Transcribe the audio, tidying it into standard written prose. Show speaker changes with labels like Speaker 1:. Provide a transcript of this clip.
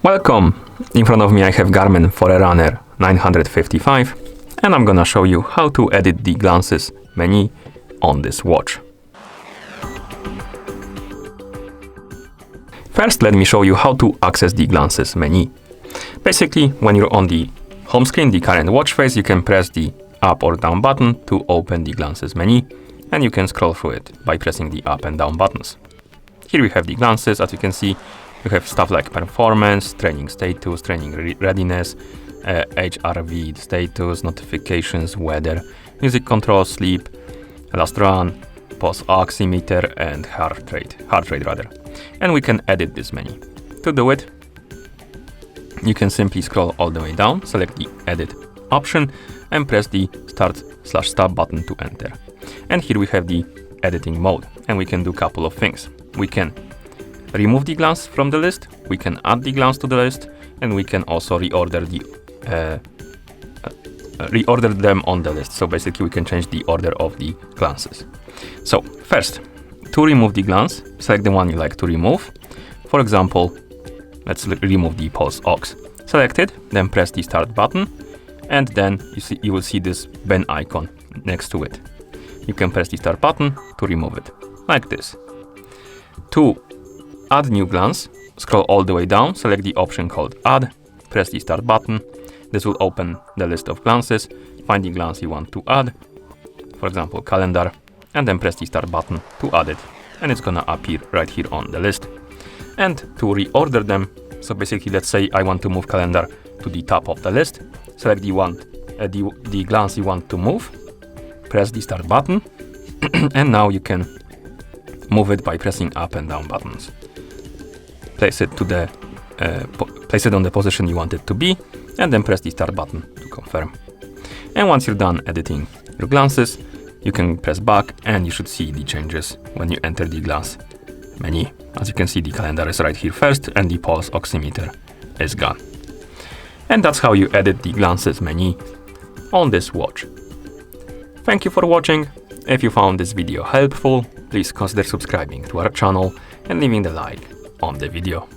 Speaker 1: Welcome! In front of me I have Garmin Forerunner 955 and I'm gonna show you how to edit the glances menu on this watch. First, let me show you how to access the glances menu. Basically, when you're on the home screen, the current watch face, you can press the up or down button to open the glances menu, and you can scroll through it by pressing the up and down buttons. Here we have the glances. As you can see, you have stuff like performance, training status, training readiness, HRV status, notifications, weather, music control, sleep, last run, pulse oximeter, and heart rate rather. And we can edit this menu. To do it, you can simply scroll all the way down, select the edit option, and press the start/stop button to enter. And here we have the editing mode, and we can do a couple of things. We can remove the glance from the list, we can add the glance to the list, and we can also reorder them on the list. So basically we can change the order of the glances. So first, to remove the glance, select the one you like to remove. For example, let's remove the pulse ox. Select it, then press the start button, and then you will see this pen icon next to it. You can press the start button to remove it, like this. To add new glance, scroll all the way down, select the option called Add, press the start button. This will open the list of glances, find the glance you want to add, for example calendar, and then press the start button to add it, and it's gonna appear right here on the list. And to reorder them, so basically let's say I want to move calendar to the top of the list, select the glance you want to move, press the start button, and now you can move it by pressing up and down buttons. Place it on the position you want it to be, and then press the start button to confirm. And once you're done editing your glances, you can press back and you should see the changes when you enter the glance menu. As you can see, the calendar is right here first and the pulse oximeter is gone. And that's how you edit the glances menu on this watch. Thank you for watching. If you found this video helpful, please consider subscribing to our channel and leaving the like on the video.